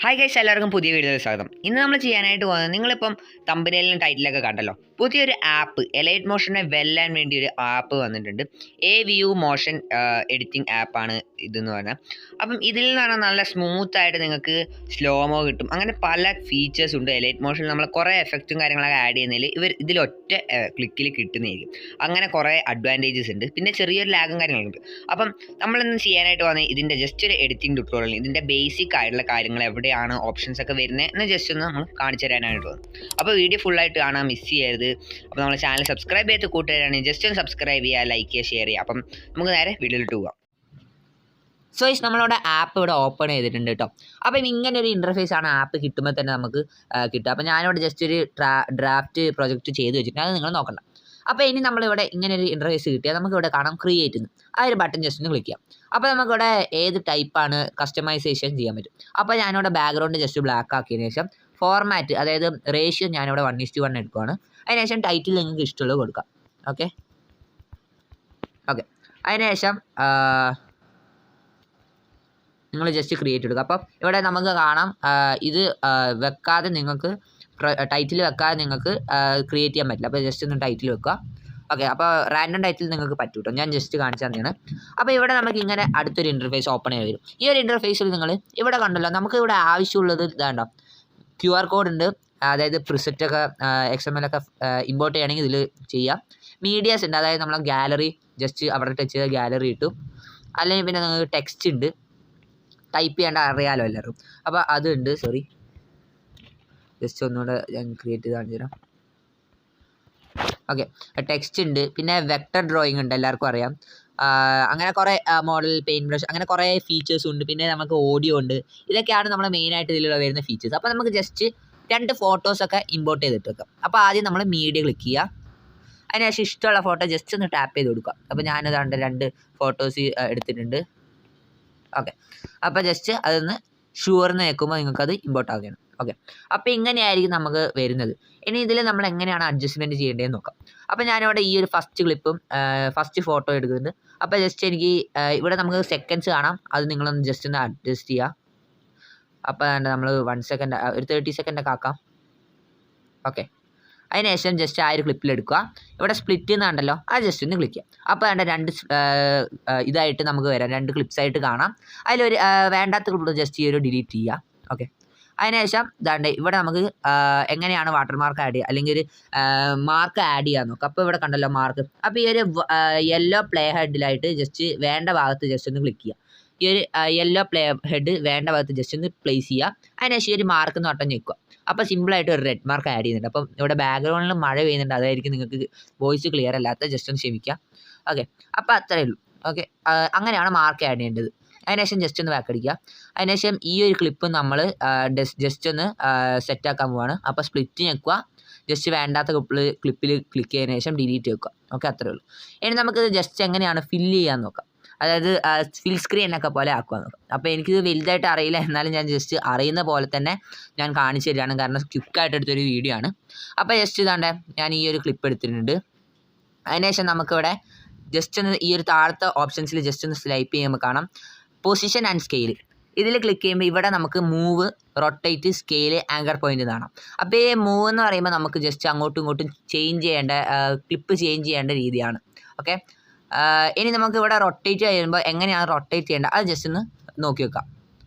Hi guys, എല്ലാവർക്കും പുതിയ വീഡിയോയിൽ സ്വാഗതം. ഇന്ന് നമ്മൾ ചെയ്യാനായിട്ട് പോകുന്നത്, നിങ്ങളിപ്പം തമ്പനയിലും ടൈറ്റിലൊക്കെ കണ്ടല്ലോ, പുതിയൊരു ആപ്പ് എലൈറ്റ് മോഷനെ വെല്ലാൻ വേണ്ടി ഒരു ആപ്പ് വന്നിട്ടുണ്ട്. AVU മോഷൻ എഡിറ്റിംഗ് ആപ്പാണ് ഇതെന്ന് പറഞ്ഞാൽ. അപ്പം ഇതിൽ നിന്ന് പറഞ്ഞാൽ നല്ല സ്മൂത്തായിട്ട് നിങ്ങൾക്ക് സ്ലോമോ കിട്ടും. അങ്ങനെ പല ഫീച്ചേഴ്സ് ഉണ്ട് എലൈറ്റ് മോഷനിൽ. നമ്മൾ കുറേ എഫക്റ്റും കാര്യങ്ങളൊക്കെ ആഡ് ചെയ്യുന്നതിൽ ഇതിലൊറ്റ ക്ലിക്കിൽ കിട്ടുന്നതായിരിക്കും. അങ്ങനെ കുറേ അഡ്വാൻറ്റേജസ് ഉണ്ട്. പിന്നെ ചെറിയൊരു ലാഗും കാര്യങ്ങളുണ്ട്. അപ്പം നമ്മളിന്ന് ചെയ്യാനായിട്ട് വന്നത് ഇതിൻ്റെ ജസ്റ്റ് ഒരു എഡിറ്റിംഗ് ട്യൂട്ടോറിയൽ, ഇതിൻ്റെ ബേസിക് ആയിട്ടുള്ള കാര്യങ്ങൾ എവിടെയാണ് ഓപ്ഷൻസ് ഒക്കെ വരുന്നത് എന്ന് ജസ്റ്റ് ഒന്ന് നമ്മൾ കാണിച്ചു തരാനായിട്ട് വന്നു. അപ്പോൾ വീഡിയോ ഫുള്ളായിട്ട് കാണാൻ മിസ് ചെയ്യരുത്. അപ്പോൾ നമ്മൾ ചാനൽ സബ്സ്ക്രൈബ് ചെയ്ത് കൂട്ടുകാരാണെങ്കിൽ ജസ്റ്റ് ഒന്ന് സബ്സ്ക്രൈബ് ചെയ്യുക, ലൈക്ക് ചെയ്യുക, ഷെയർ ചെയ്യുക. അപ്പം നമുക്ക് നേരെ വീഡിയോയിലിട്ട് പോകാം. സോ ഇസ് നമ്മളുടെ ആപ്പ് ഇവിടെ ഓപ്പൺ ചെയ്തിട്ടുണ്ട് കേട്ടോ. അപ്പം ഇങ്ങനെ ഒരു ഇൻ്റർഫേസ് ആണ് ആപ്പ് കിട്ടുമ്പോൾ തന്നെ നമുക്ക് കിട്ടുക. അപ്പോൾ ഞാനിവിടെ ജസ്റ്റ് ഒരു ഡ്രാഫ്റ്റ് പ്രൊജക്റ്റ് ചെയ്ത് വെച്ചിട്ടുണ്ട്, അത് നിങ്ങൾ നോക്കണ്ട. അപ്പോൾ ഇനി നമ്മളിവിടെ ഇങ്ങനെ ഒരു ഇൻ്റർഫേസ് കിട്ടിയാൽ നമുക്കിവിടെ കാണാം ക്രിയേറ്റ് എന്ന്. ആ ഒരു ബട്ടൺ ജസ്റ്റ് ഒന്ന് ക്ലിക്ക് ചെയ്യാം. അപ്പോൾ നമുക്കിവിടെ ഏത് ടൈപ്പാണ് കസ്റ്റമൈസേഷൻ ചെയ്യാൻ പറ്റും. അപ്പോൾ ഞാനിവിടെ ബാക്ക്ഗ്രൗണ്ട് ജസ്റ്റ് ബ്ലാക്ക് ആക്കിയതിന് ശേഷം ഫോർമാറ്റ്, അതായത് റേഷ്യോ ഞാനിവിടെ 1:1 എടുക്കുകയാണ്. അതിനുശേഷം ടൈറ്റിൽ നിങ്ങൾക്ക് ഇഷ്ടമുള്ളത് കൊടുക്കാം. ഓക്കെ, അതിനുശേഷം നിങ്ങൾ ജസ്റ്റ് ക്രിയേറ്റ് എടുക്കുക. അപ്പം ഇവിടെ നമുക്ക് കാണാം ഇത് വെക്കാതെ നിങ്ങൾക്ക് ടൈറ്റിൽ വെക്കാതെ നിങ്ങൾക്ക് ക്രിയേറ്റ് ചെയ്യാൻ പറ്റില്ല. അപ്പോൾ ജസ്റ്റ് ഒന്ന് ടൈറ്റിൽ വെക്കുക. ഓക്കെ, അപ്പോൾ റാൻഡം ടൈറ്റിൽ നിങ്ങൾക്ക് പറ്റും കേട്ടോ. ഞാൻ ജസ്റ്റ് കാണിച്ചു തന്നെയാണ്. അപ്പോൾ ഇവിടെ നമുക്ക് ഇങ്ങനെ അടുത്തൊരു ഇൻ്റർഫേസ് ഓപ്പൺ ചെയ്ത് വരും. ഈ ഒരു ഇൻ്റർഫേസിൽ നിങ്ങൾ ഇവിടെ കണ്ടല്ലോ, നമുക്ക് ഇവിടെ ആവശ്യമുള്ളത് ഇതാണ്ടോ, QR കോഡ് ഉണ്ട്. അതായത് പ്രിസെറ്റൊക്കെ XML ഒക്കെ ഇമ്പോർട്ട് ചെയ്യണമെങ്കിൽ ഇതിൽ ചെയ്യാം. മീഡിയാസ് ഉണ്ട്, അതായത് നമ്മളെ ഗാലറി ജസ്റ്റ് അവിടെ ടച്ച് ചെയ്ത ഗാലറി കിട്ടും. അല്ലെങ്കിൽ പിന്നെ നിങ്ങൾക്ക് ടെക്സ്റ്റ് ഉണ്ട്, ടൈപ്പ് ചെയ്യേണ്ട അറിയാലോ എല്ലാവരും. അപ്പോൾ അതുണ്ട്. സോറി, ജസ്റ്റ് ഒന്നുകൂടെ ഞാൻ ക്രിയേറ്റ് ചെയ്ത് കാണിച്ചു തരാം. ഓക്കെ, ടെക്സ്റ്റ് ഉണ്ട്, പിന്നെ വെക്ടർ ഡ്രോയിങ് ഉണ്ട്, എല്ലാവർക്കും അറിയാം. അങ്ങനെ കുറേ മോഡൽ, പെയിൻറ്റ് ബ്രഷ്, അങ്ങനെ കുറേ ഫീച്ചേഴ്സ് ഉണ്ട്. പിന്നെ നമുക്ക് ഓഡിയോ ഉണ്ട്. ഇതൊക്കെയാണ് നമ്മൾ മെയിനായിട്ട് ഇതിലുള്ള വരുന്ന ഫീച്ചേഴ്സ്. അപ്പോൾ നമുക്ക് ജസ്റ്റ് 2 ഫോട്ടോസൊക്കെ ഇമ്പോർട്ട് ചെയ്തിട്ട് വെക്കാം. അപ്പോൾ ആദ്യം നമ്മൾ മീഡിയ ക്ലിക്ക് ചെയ്യുക. അതിനുശേഷം ഇഷ്ടമുള്ള ഫോട്ടോ ജസ്റ്റ് ഒന്ന് ടാപ്പ് ചെയ്ത് കൊടുക്കുക. അപ്പോൾ ഞാനതാണ്ട് 2 ഫോട്ടോസ് എടുത്തിട്ടുണ്ട്. ഓക്കെ, അപ്പോൾ ജസ്റ്റ് അതൊന്ന് ഷുവറിന് വെക്കുമ്പോൾ നിങ്ങൾക്കത് ഇമ്പോർട്ട് ആവുകയാണ്. ഓക്കെ, അപ്പോൾ ഇങ്ങനെയായിരിക്കും നമുക്ക് വരുന്നത്. ഇനി ഇതിൽ നമ്മൾ എങ്ങനെയാണ് അഡ്ജസ്റ്റ്മെൻറ്റ് ചെയ്യേണ്ടതെന്ന് നോക്കാം. അപ്പോൾ ഞാനിവിടെ ഈ ഒരു ഫസ്റ്റ് ക്ലിപ്പും ഫസ്റ്റ് ഫോട്ടോ എടുക്കുന്നുണ്ട്. അപ്പോൾ ജസ്റ്റ് എനിക്ക് ഇവിടെ നമുക്ക് സെക്കൻഡ്സ് കാണാം, അത് നിങ്ങളൊന്ന് ജസ്റ്റ് ഒന്ന് അഡ്ജസ്റ്റ് ചെയ്യുക. അപ്പോൾ നമ്മൾ 1 സെക്കൻഡ്, ഒരു 30 സെക്കൻഡൊക്കെ ആക്കാം. ഓക്കെ, അതിനുശേഷം ജസ്റ്റ് ആ ഒരു ക്ലിപ്പിലെടുക്കുക. ഇവിടെ സ്പ്ലിറ്റ് എന്നുണ്ടല്ലോ, അത് ജസ്റ്റ് ഒന്ന് ക്ലിക്ക് ചെയ്യാം. അപ്പോൾ അതിൻ്റെ 2 ഇതായിട്ട് നമുക്ക് വരാം, 2 ക്ലിപ്സായിട്ട് കാണാം. അതിലൊരു വേണ്ടാത്ത ക്ലിപ്പ് ജസ്റ്റ് ഈ ഒരു ഡിലീറ്റ് ചെയ്യുക. ഓക്കെ, അതിനുശേഷം ഇതാണ്ട് ഇവിടെ നമുക്ക് എങ്ങനെയാണ് വാട്ടർമാർക്ക് ആഡ് ചെയ്യുക, അല്ലെങ്കിൽ ഒരു മാർക്ക് ആഡ് ചെയ്യാൻ നോക്കാം. അപ്പോൾ ഇവിടെ കണ്ടല്ലോ മാർക്ക്. അപ്പോൾ ഈ ഒരു യെല്ലോ പ്ലേ ഹെഡിലായിട്ട് ജസ്റ്റ് വേണ്ട ഭാഗത്ത് ജസ്റ്റ് ഒന്ന് ക്ലിക്ക് ചെയ്യുക. ഈ ഒരു യെല്ലോ പ്ലേ ഹെഡ് വേണ്ട ഭാഗത്ത് ജസ്റ്റ് ഒന്ന് പ്ലേസ് ചെയ്യുക. അതിനുശേഷം ഈ ഒരു മാർക്ക് എന്ന് പറഞ്ഞാൽ ഞെക്കുക. അപ്പോൾ സിമ്പിളായിട്ട് ഒരു റെഡ് മാർക്ക് ആഡ് ചെയ്യുന്നുണ്ട്. അപ്പം ഇവിടെ ബാക്ക്ഗ്രൗണ്ടിൽ മഴ പെയ്യുന്നുണ്ട്, അതായിരിക്കും നിങ്ങൾക്ക് വോയിസ് ക്ലിയർ അല്ലാത്ത, ജസ്റ്റ് ഒന്ന് ക്ഷമിക്കുക. ഓക്കെ, അപ്പോൾ അത്രയേ ഉള്ളൂ. ഓക്കെ, അങ്ങനെയാണ് മാർക്ക് ആഡ് ചെയ്യേണ്ടത്. അതിനുശേഷം ജസ്റ്റ് ഒന്ന് ബാക്ക് അടിക്കുക. അതിനുശേഷം ഈ ഒരു ക്ലിപ്പ് നമ്മൾ ജസ്റ്റ് ഒന്ന് സെറ്റാക്കാൻ പോവാണ്. അപ്പോൾ സ്പ്ലിറ്റ് ഞെക്കുക. ജസ്റ്റ് വേണ്ടാത്ത ക്ലിപ്പിൽ ക്ലിക്ക് ചെയ്തതിന് ശേഷം ഡിലീറ്റ് വെക്കുക. ഓക്കെ, അത്രയേ ഉള്ളൂ. ഇനി നമുക്കിത് ജസ്റ്റ് എങ്ങനെയാണ് ഫില്ല് ചെയ്യാൻ നോക്കാം. അതായത് ഫിൽ സ്ക്രീനൊക്കെ പോലെ ആക്കുക നോക്കാം. അപ്പോൾ എനിക്കിത് വലുതായിട്ട് അറിയില്ല, എന്നാലും ഞാൻ ജസ്റ്റ് അറിയുന്ന പോലെ തന്നെ ഞാൻ കാണിച്ചു തരികയാണ്, കാരണം ക്വിക്കായിട്ട് എടുത്തൊരു വീഡിയോ ആണ്. അപ്പോൾ ജസ്റ്റ് ഇതാണ്ട് ഞാൻ ഈ ഒരു ക്ലിപ്പ് എടുത്തിട്ടുണ്ട്. അതിനുശേഷം നമുക്കിവിടെ ജസ്റ്റ് ഒന്ന് ഈ ഒരു താഴത്തെ ഓപ്ഷൻസിൽ ജസ്റ്റ് ഒന്ന് സ്വൈപ്പ് ചെയ്യുമ്പോൾ കാണാം പൊസിഷൻ ആൻഡ് സ്കെയിൽ. ഇതിൽ ക്ലിക്ക് ചെയ്യുമ്പോൾ ഇവിടെ നമുക്ക് move, rotate, scale, anchor point കാണാം. അപ്പോൾ ഈ മൂവ് എന്ന് പറയുമ്പോൾ നമുക്ക് ജസ്റ്റ് അങ്ങോട്ടും ഇങ്ങോട്ടും ചേഞ്ച് ചെയ്യേണ്ട, ക്ലിപ്പ് ചേഞ്ച് ചെയ്യേണ്ട രീതിയാണ്. ഓക്കെ, ഇനി നമുക്ക് ഇവിടെ റൊട്ടേറ്റ് ചെയ്യുമ്പോൾ എങ്ങനെയാണ് റൊട്ടേറ്റ് ചെയ്യേണ്ടത് അത് ജസ്റ്റ് ഒന്ന് നോക്കി വെക്കാം.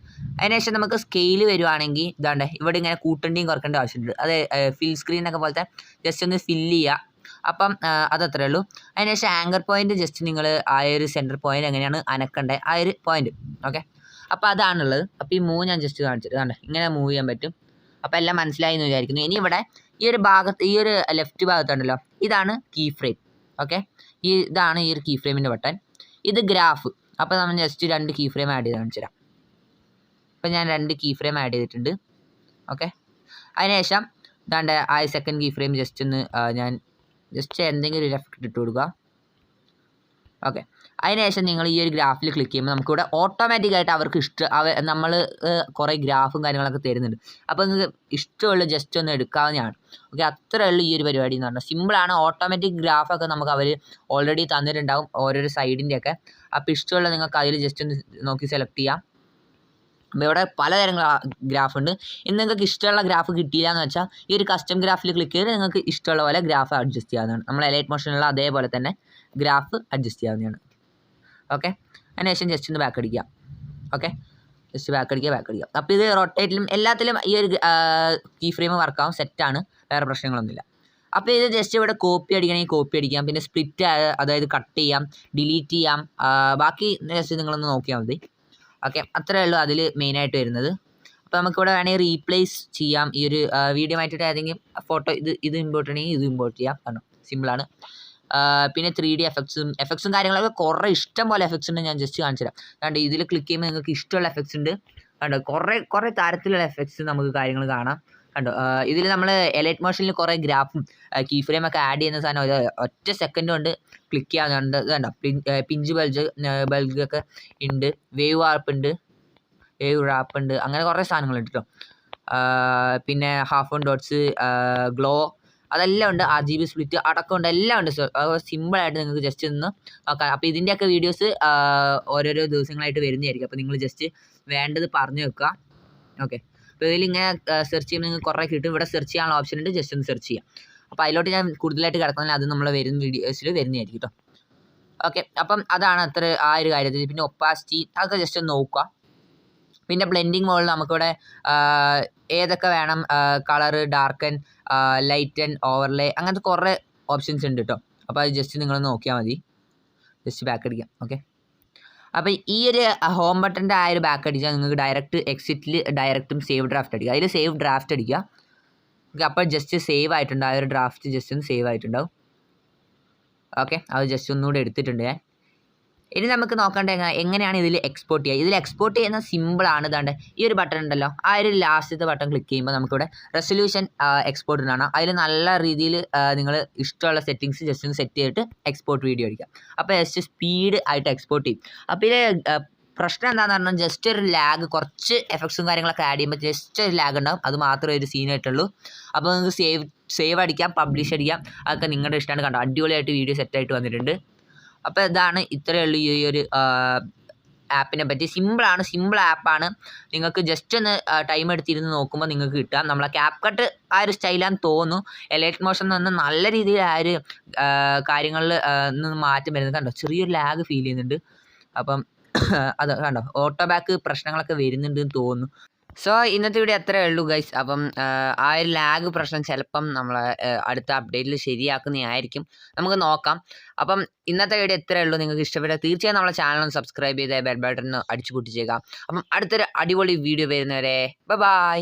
അതിനുശേഷം നമുക്ക് സ്കെയിൽ വരുവാണെങ്കിൽ ഇതാണ്ട് ഇവിടെ ഇങ്ങനെ കൂട്ടേണ്ടിയും കുറക്കേണ്ട ആവശ്യമുണ്ട്. അത് ഫിൽ സ്ക്രീനൊക്കെ പോലത്തെ ജസ്റ്റ് ഒന്ന് ഫില്ല് ചെയ്യുക. അപ്പം അതത്രേ ഉള്ളൂ. അതിനുശേഷം ആങ്കർ പോയിന്റ് ജസ്റ്റ് നിങ്ങൾ ആ ഒരു സെൻറ്റർ പോയിന്റ് എങ്ങനെയാണ് അനക്കേണ്ടത് ആ ഒരു പോയിന്റ്. ഓക്കെ, അപ്പോൾ അതാണുള്ളത്. അപ്പോൾ ഈ മൂവ് ഞാൻ ജസ്റ്റ് കാണിച്ചിട്ട് കണ്ടേ ഇങ്ങനെ മൂവ് ചെയ്യാൻ പറ്റും. അപ്പോൾ എല്ലാം മനസ്സിലായി എന്ന് വിചാരിക്കുന്നു. ഇനി ഇവിടെ ഈ ഒരു ഭാഗത്ത്, ഈ ഒരു ലെഫ്റ്റ് ഭാഗത്തുണ്ടല്ലോ, ഇതാണ് കീ ഫ്രെയിം. ഓക്കെ, ഇതാണ് ഈ ഒരു കീ ഫ്രെയിമിൻ്റെ ബട്ടൺ. ഇത് ഗ്രാഫ്. അപ്പോൾ നമ്മൾ ജസ്റ്റ് 2 കീ ഫ്രെയിം ആഡ് ചെയ്ത് കാണിച്ചു തരാം. അപ്പോൾ ഞാൻ 2 കീ ഫ്രെയിം ആഡ് ചെയ്തിട്ടുണ്ട്. ഓക്കെ, അതിനുശേഷം ഇതാണ്ട് ആ സെക്കൻഡ് കീ ഫ്രെയിം ജസ്റ്റ് ഒന്ന് ഞാൻ ജസ്റ്റ് എന്തെങ്കിലും ഒരു എഫക്റ്റ് ഇട്ട് കൊടുക്കുക. ഓക്കെ, അതിനുശേഷം നിങ്ങൾ ഈ ഒരു ഗ്രാഫിൽ ക്ലിക്ക് ചെയ്യുമ്പോൾ നമുക്കിവിടെ ഓട്ടോമാറ്റിക്കായിട്ട് അവർക്ക് നമ്മൾ കുറേ ഗ്രാഫും കാര്യങ്ങളൊക്കെ തരുന്നുണ്ട്. അപ്പോൾ നിങ്ങൾക്ക് ഇഷ്ടമുള്ള ജസ്റ്റ് ഒന്ന് എടുക്കാവുന്നതാണ്. ഓക്കെ, അത്രയേ ഉള്ളൂ ഈ ഒരു പരിപാടി എന്ന് പറഞ്ഞാൽ. സിമ്പിളാണ്. ഓട്ടോമാറ്റിക് ഗ്രാഫൊക്കെ നമുക്ക് അവർ ഓൾറെഡി തന്നിട്ടുണ്ടാവും, ഓരോരോ സൈഡിൻ്റെയൊക്കെ. അപ്പോൾ ഇഷ്ടമുള്ള നിങ്ങൾക്ക് അതിൽ ജസ്റ്റ് ഒന്ന് നോക്കി സെലക്ട് ചെയ്യാം. അപ്പോൾ ഇവിടെ പലതരം ഗ്രാഫ് ഉണ്ട്. ഇനി നിങ്ങൾക്ക് ഇഷ്ടമുള്ള ഗ്രാഫ് കിട്ടിയില്ല എന്ന് വെച്ചാൽ ഈ ഒരു കസ്റ്റം ഗ്രാഫിൽ ക്ലിക്ക് ചെയ്ത് നിങ്ങൾക്ക് ഇഷ്ടമുള്ള പോലെ ഗ്രാഫ് അഡ്ജസ്റ്റ് ചെയ്യാവുന്നതാണ്. നമ്മൾ എലൈറ്റ് മോഷനുള്ള അതേപോലെ തന്നെ ഗ്രാഫ് അഡ്ജസ്റ്റ് ചെയ്യാവുന്നതാണ്. ഓക്കെ, അതിനുശേഷം ജസ്റ്റ് ഒന്ന് ബാക്ക് അടിക്കുക. ഓക്കെ, ജസ്റ്റ് ബാക്ക് അടിക്കുക. അപ്പോൾ ഇത് റൊട്ടേറ്റിലും എല്ലാത്തിലും ഈ ഒരു കീ ഫ്രെയിം വർക്കാവും, സെറ്റാണ്, വേറെ പ്രശ്നങ്ങളൊന്നുമില്ല. അപ്പോൾ ഇത് ജസ്റ്റ് ഇവിടെ കോപ്പി അടിക്കണമെങ്കിൽ കോപ്പി അടിക്കാം, പിന്നെ സ്പ്ലിറ്റ് അതായത് കട്ട് ചെയ്യാം, ഡിലീറ്റ് ചെയ്യാം, ബാക്കി ജസ്റ്റ് നിങ്ങളൊന്ന് നോക്കിയാൽ മതി. ഓക്കെ, അത്രയേ ഉള്ളൂ അതിൽ മെയിനായിട്ട് വരുന്നത്. അപ്പോൾ നമുക്കിവിടെ വേണമെങ്കിൽ റീപ്ലേസ് ചെയ്യാം. ഈ ഒരു വീഡിയോ മാറ്റിയിട്ട് ഏതെങ്കിലും ഫോട്ടോ ഇത് ഇമ്പോർട്ട് ചെയ്യണമെങ്കിൽ ഇത് ഇമ്പോർട്ട് ചെയ്യാം. കാരണം സിമ്പിളാണ്. പിന്നെ 3D എഫക്ട്സും കാര്യങ്ങളൊക്കെ കുറേ ഇഷ്ടം പോലെ എഫക്ട്സ് ഉണ്ട്. ഞാൻ ജസ്റ്റ് കാണിച്ചു തരാം. അതുകൊണ്ട് ഇതിൽ ക്ലിക്ക് ചെയ്യുമ്പോൾ നിങ്ങൾക്ക് ഇഷ്ടമുള്ള എഫക്ട്സ് ഉണ്ട്. കണ്ടോ, കുറേ തരത്തിലുള്ള എഫക്ട്സ് നമുക്ക് കാര്യങ്ങൾ കാണാം. കണ്ടോ, ഇതിൽ നമ്മൾ എലൈറ്റ് മോഷനിൽ കുറേ ഗ്രാഫും കീ ഫ്രെയിം ഒക്കെ ആഡ് ചെയ്യുന്ന സാധനം ഒറ്റ സെക്കൻഡ് കൊണ്ട് ക്ലിക്ക് ചെയ്യാവുന്നുണ്ട്. ഇത് കണ്ടോ, പിഞ്ച് ബൾജൊക്കെ ഉണ്ട്, വേവ് റാപ്പ് ഉണ്ട്, അങ്ങനെ കുറേ സാധനങ്ങളുണ്ട് കേട്ടോ. പിന്നെ ഹാഫ് ഓൺ ഡോട്ട്സ്, ഗ്ലോ, അതെല്ലാം ഉണ്ട്. RGB സ്പ്ലിറ്റ് അടക്കമുണ്ട്, എല്ലാം ഉണ്ട്. സിമ്പിളായിട്ട് നിങ്ങൾക്ക് ജസ്റ്റ് ഒന്ന് നോക്കാം. അപ്പോൾ ഇതിൻ്റെയൊക്കെ വീഡിയോസ് ഓരോരോ ദിവസങ്ങളായിട്ട് വരുന്നതായിരിക്കും. അപ്പോൾ നിങ്ങൾ ജസ്റ്റ് വേണ്ടത് പറഞ്ഞു വെക്കുക. ഓക്കെ, അപ്പോൾ ഇതിലിങ്ങനെ സെർച്ച് ചെയ്യുമ്പോൾ നിങ്ങൾക്ക് കുറേ കിട്ടും. ഇവിടെ സെർച്ച് ചെയ്യാനുള്ള ഓപ്ഷൻ ഉണ്ട്, ജസ്റ്റ് ഒന്ന് സെർച്ച് ചെയ്യാം. അപ്പോൾ അതിലോട്ട് ഞാൻ കൂടുതലായിട്ട് കിടക്കുന്നില്ല, അത് നമ്മൾ വരുന്ന വീഡിയോസിൽ വരുന്നതായിരിക്കും കേട്ടോ. ഓക്കെ, അപ്പം അതാണ് അത്ര ആ ഒരു കാര്യത്തിൽ. പിന്നെ ഒപ്പാസിറ്റി അതൊക്കെ ജസ്റ്റ് ഒന്ന് നോക്കുക. പിന്നെ ബ്ലെൻഡിങ് മോഡിൽ നമുക്കിവിടെ ഏതൊക്കെ വേണം, കളറ്, ഡാർക്കൻ, ലൈറ്റൻ, ഓവർലേ, അങ്ങനത്തെ കുറേ ഓപ്ഷൻസ് ഉണ്ട് കേട്ടോ. അപ്പോൾ അത് ജസ്റ്റ് നിങ്ങളൊന്ന് നോക്കിയാൽ മതി. ജസ്റ്റ് ബാക്ക് അടിക്കാം. ഓക്കെ, അപ്പോൾ ഈ ഒരു ഹോം ബട്ടൻ്റെ ആ ഒരു ബാക്ക് അടിച്ചാൽ നിങ്ങൾക്ക് ഡയറക്റ്റ് എക്സിറ്റിൽ ഡയറക്റ്റും സേവ് ഡ്രാഫ്റ്റ് അടിക്കുക. അതിൽ സേവ് ഡ്രാഫ്റ്റ് അടിക്കുക. ഓക്കെ, അപ്പോൾ ജസ്റ്റ് സേവ് ആയിട്ടുണ്ട്. ആ ഒരു ഡ്രാഫ്റ്റ് ജസ്റ്റ് ഒന്ന് സേവ് ആയിട്ടുണ്ടാവും. ഓക്കെ, അത് ജസ്റ്റ് ഒന്നുകൂടെ എടുത്തിട്ടുണ്ട് ഞാൻ. ഇനി നമുക്ക് നോക്കേണ്ട എങ്ങനെയാണ് ഇതിൽ എക്സ്പോർട്ട് ചെയ്യുക. ഇതിൽ എക്സ്പോർട്ട് ചെയ്യുന്ന സിമ്പിളാണ്. ഇതാണ്ട് ഈ ഒരു ബട്ടൺ ഉണ്ടല്ലോ, ആ ഒരു ലാസ്റ്റത്തെ ബട്ടൺ ക്ലിക്ക് ചെയ്യുമ്പോൾ നമുക്കിവിടെ റെസൊല്യൂഷൻ എക്സ്പോർട്ട് എന്നാണ്. അതിൽ നല്ല രീതിയിൽ നിങ്ങൾ ഇഷ്ടമുള്ള സെറ്റിങ്സ് ജസ്റ്റ് ഒന്ന് സെറ്റ് ചെയ്തിട്ട് എക്സ്പോർട്ട് വീഡിയോ അടിക്കുക. അപ്പോൾ ജസ്റ്റ് സ്പീഡ് ആയിട്ട് എക്സ്പോർട്ട് ചെയ്യും. അപ്പോൾ ഇതിൽ പ്രശ്നം എന്താണെന്ന് പറഞ്ഞാൽ ജസ്റ്റ് ഒരു ലാഗ്, കുറച്ച് എഫക്ട്സും കാര്യങ്ങളൊക്കെ ആഡ് ചെയ്യുമ്പോൾ ജസ്റ്റ് ഒരു ലാഗ് ഉണ്ടാവും. അത് മാത്രമേ ഒരു സീനായിട്ടുള്ളൂ. അപ്പോൾ നിങ്ങൾക്ക് സേവ് അടിക്കാം, പബ്ലിഷ് അടിക്കാം, അതൊക്കെ നിങ്ങളുടെ ഇഷ്ടമാണ്. കണ്ടോ, അടിപൊളിയായിട്ട് വീഡിയോ സെറ്റായിട്ട് വന്നിട്ടുണ്ട്. അപ്പോൾ ഇതാണ് ഇത്രയേ ഉള്ളൂ ഈ ഒരു ആപ്പിനെ പറ്റി. സിമ്പിൾ ആപ്പാണ്. നിങ്ങൾക്ക് ജസ്റ്റ് ഒന്ന് ടൈം എടുത്തിരുന്ന് നോക്കുമ്പോൾ നിങ്ങൾക്ക് കിട്ടാം. നമ്മളെ ക്യാപ് കട്ട് ആ ഒരു സ്റ്റൈലാന്ന് തോന്നുന്നു. എലൈറ്റ് മോഷൻ നിന്ന് നല്ല രീതിയിൽ ആ ഒരു കാര്യങ്ങളിൽ നിന്ന് മാറ്റം വരുന്നത്. കണ്ടോ, ചെറിയൊരു ലാഗ് ഫീൽ ചെയ്യുന്നുണ്ട്. അപ്പം അത് കണ്ടോ, ഓട്ടോ ബാക്ക് പ്രശ്നങ്ങളൊക്കെ വരുന്നുണ്ടെന്ന് തോന്നുന്നു. സോ ഇന്നത്തെ വീഡിയോ അത്രയേ ഉള്ളൂ ഗൈസ്. അപ്പം ആ ഒരു ലാഗ് പ്രശ്നം ചിലപ്പം നമ്മൾ അടുത്ത അപ്ഡേറ്റിൽ ശരിയാക്കുന്നതായിരിക്കും, നമുക്ക് നോക്കാം. അപ്പം ഇന്നത്തെ വീഡിയോ ഇത്രയേ ഉള്ളൂ. നിങ്ങൾക്ക് ഇഷ്ടപ്പെട്ട തീർച്ചയായും നമ്മളെ ചാനൽ ഒന്ന് സബ്സ്ക്രൈബ് ചെയ്ത് ബെൽ ബട്ടൺ അടിച്ചു പൊട്ടിച്ചേക്കാം. അപ്പം അടുത്തൊരു അടിപൊളി വീഡിയോ വരുന്നവരെ ബൈ.